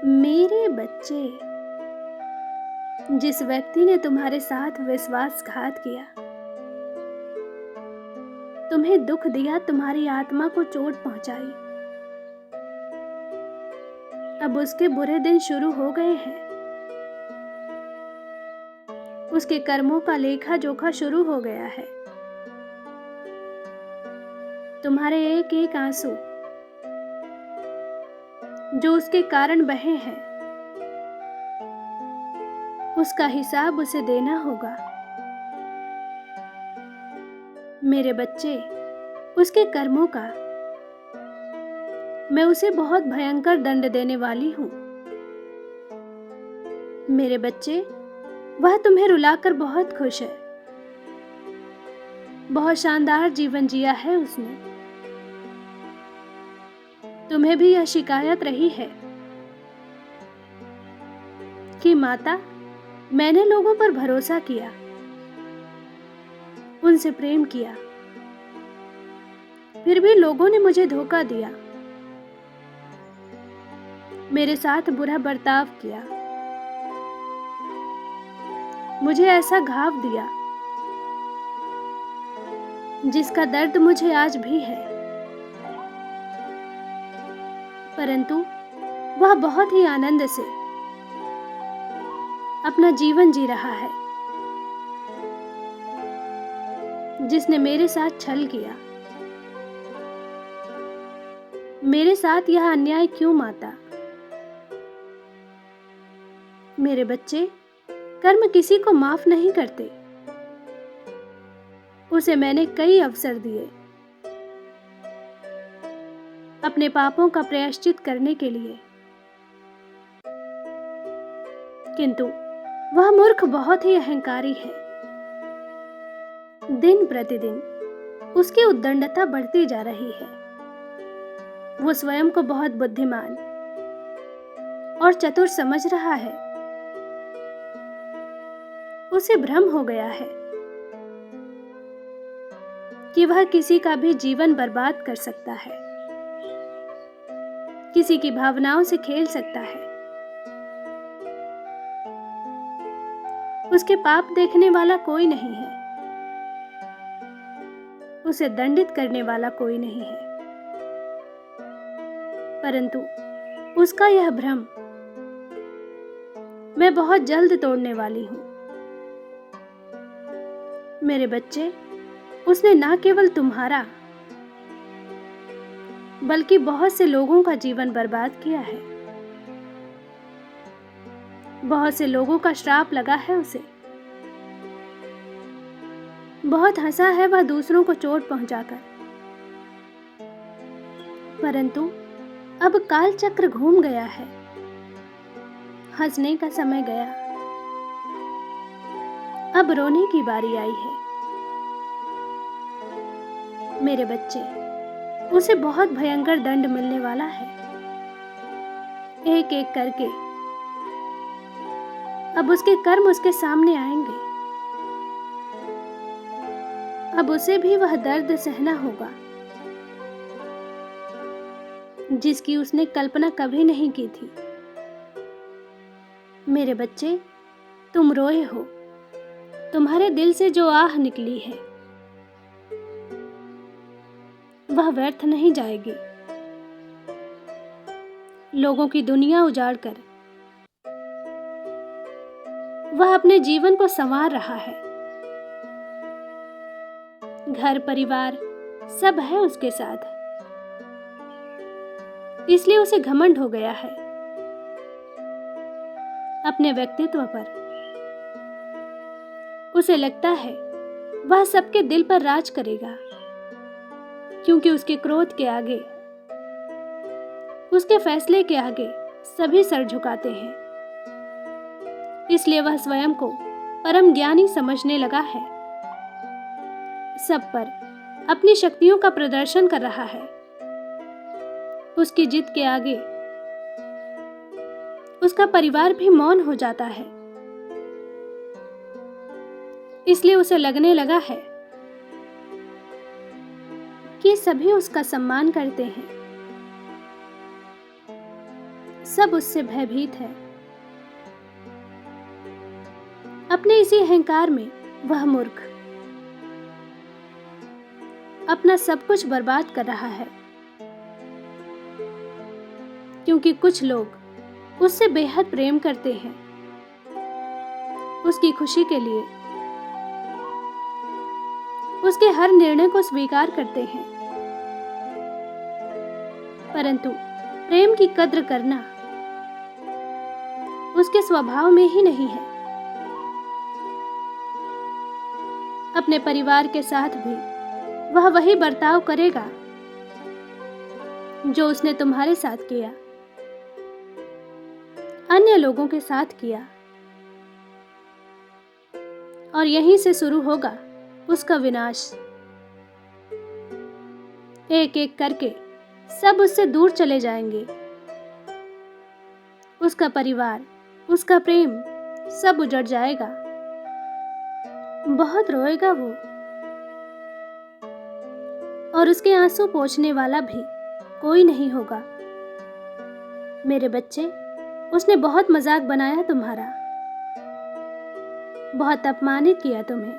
मेरे बच्चे, जिस व्यक्ति ने तुम्हारे साथ विश्वासघात किया, तुम्हें दुख दिया, तुम्हारी आत्मा को चोट पहुंचाई, अब उसके बुरे दिन शुरू हो गए हैं। उसके कर्मों का लेखा जोखा शुरू हो गया है। तुम्हारे एक एक आंसू जो उसके कारण बहे हैं, उसका हिसाब उसे देना होगा। मेरे बच्चे, उसके कर्मों का मैं उसे बहुत भयंकर दंड देने वाली हूं। मेरे बच्चे, वह तुम्हें रुलाकर बहुत खुश है। बहुत शानदार जीवन जिया है उसने। तुम्हें भी यह शिकायत रही है कि माता, मैंने लोगों पर भरोसा किया, उनसे प्रेम किया, फिर भी लोगों ने मुझे धोखा दिया, मेरे साथ बुरा बर्ताव किया, मुझे ऐसा घाव दिया जिसका दर्द मुझे आज भी है। परंतु वह बहुत ही आनंद से अपना जीवन जी रहा है। जिसने मेरे साथ छल किया, मेरे साथ यह अन्याय क्यों माता? मेरे बच्चे, कर्म किसी को माफ नहीं करते। उसे मैंने कई अवसर दिए अपने पापों का प्रायश्चित करने के लिए, किंतु वह मूर्ख बहुत ही अहंकारी है। दिन प्रतिदिन उसकी उद्दंडता बढ़ती जा रही है। वो स्वयं को बहुत बुद्धिमान और चतुर समझ रहा है। उसे भ्रम हो गया है कि वह किसी का भी जीवन बर्बाद कर सकता है, किसी की भावनाओं से खेल सकता है। उसके पाप देखने वाला कोई नहीं है, उसे दंडित करने वाला कोई नहीं है। परंतु उसका यह भ्रम मैं बहुत जल्द तोड़ने वाली हूं। मेरे बच्चे, उसने ना केवल तुम्हारा बल्कि बहुत से लोगों का जीवन बर्बाद किया है। बहुत से लोगों का श्राप लगा है उसे। बहुत हंसा है वह दूसरों को चोट पहुंचाकर। परंतु अब काल चक्र घूम गया है। हंसने का समय गया, अब रोने की बारी आई है। मेरे बच्चे, उसे बहुत भयंकर दंड मिलने वाला है। एक एक करके अब उसके कर्म उसके सामने आएंगे। अब उसे भी वह दर्द सहना होगा जिसकी उसने कल्पना कभी नहीं की थी। मेरे बच्चे, तुम रोए हो। तुम्हारे दिल से जो आह निकली है वह व्यर्थ नहीं जाएगी। लोगों की दुनिया उजाड़कर वह अपने जीवन को संवार रहा है। घर परिवार सब है उसके साथ, इसलिए उसे घमंड हो गया है अपने व्यक्तित्व पर। उसे लगता है वह सबके दिल पर राज करेगा, क्योंकि उसके क्रोध के आगे, उसके फैसले के आगे सभी सर झुकाते हैं। इसलिए वह स्वयं को परम ज्ञानी समझने लगा है। सब पर अपनी शक्तियों का प्रदर्शन कर रहा है। उसकी जिद के आगे उसका परिवार भी मौन हो जाता है। इसलिए उसे लगने लगा है कि सभी उसका सम्मान करते हैं, सब उससे भयभीत है। अपने इसी अहंकार में वह मूर्ख अपना सब कुछ बर्बाद कर रहा है, क्योंकि कुछ लोग उससे बेहद प्रेम करते हैं। उसकी खुशी के लिए उसके हर निर्णय को स्वीकार करते हैं, परंतु प्रेम की कद्र करना उसके स्वभाव में ही नहीं है। अपने परिवार के साथ भी वह वही बर्ताव करेगा जो उसने तुम्हारे साथ किया, अन्य लोगों के साथ किया, और यहीं से शुरू होगा उसका विनाश। एक एक करके सब उससे दूर चले जाएंगे। उसका परिवार, उसका प्रेम सब उजड़ जाएगा। बहुत रोएगा वो, और उसके आंसू पोंछने वाला भी कोई नहीं होगा। मेरे बच्चे, उसने बहुत मजाक बनाया तुम्हारा, बहुत अपमानित किया तुम्हें,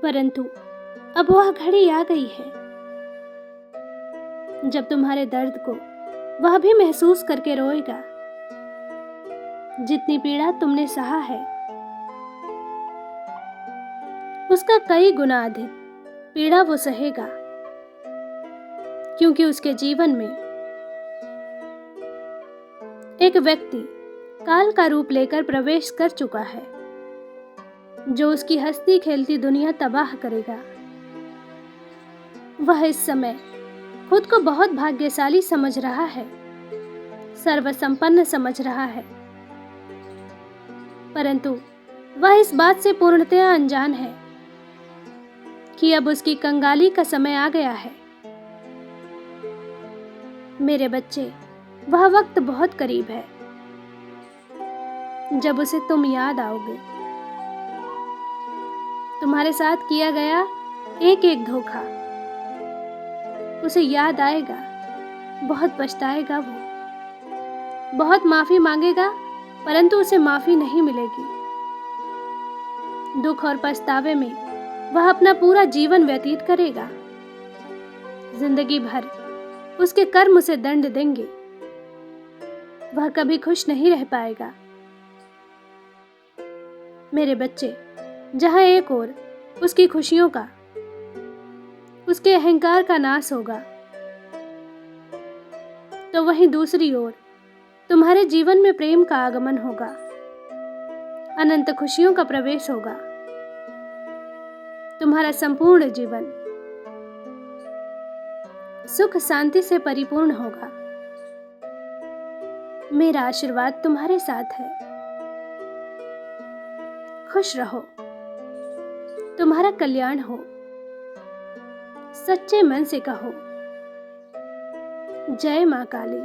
परंतु अब वह घड़ी आ गई है जब तुम्हारे दर्द को वह भी महसूस करके रोएगा। जितनी पीड़ा तुमने सहा है, उसका कई गुना अधिक पीड़ा वो सहेगा, क्योंकि उसके जीवन में एक व्यक्ति काल का रूप लेकर प्रवेश कर चुका है, जो उसकी हंसती खेलती दुनिया तबाह करेगा। वह इस समय खुद को बहुत भाग्यशाली समझ रहा है, सर्वसंपन्न समझ रहा है, परंतु वह इस बात से पूर्णतया अनजान है कि अब उसकी कंगाली का समय आ गया है। मेरे बच्चे, वह वक्त बहुत करीब है जब उसे तुम याद आओगे। तुम्हारे साथ किया गया एक एक धोखा उसे याद आएगा, बहुत पछताएगा वो, बहुत माफी मांगेगा, परंतु उसे माफी नहीं मिलेगी। दुख और पछतावे में वह अपना पूरा जीवन व्यतीत करेगा। जिंदगी भर उसके कर्म उसे दंड देंगे। वह कभी खुश नहीं रह पाएगा। मेरे बच्चे, जहां एक ओर उसकी खुशियों का, उसके अहंकार का नाश होगा, तो वहीं दूसरी ओर तुम्हारे जीवन में प्रेम का आगमन होगा, अनंत खुशियों का प्रवेश होगा। तुम्हारा संपूर्ण जीवन सुख शांति से परिपूर्ण होगा। मेरा आशीर्वाद तुम्हारे साथ है। खुश रहो, तुम्हारा कल्याण हो। सच्चे मन से कहो, जय मां काली।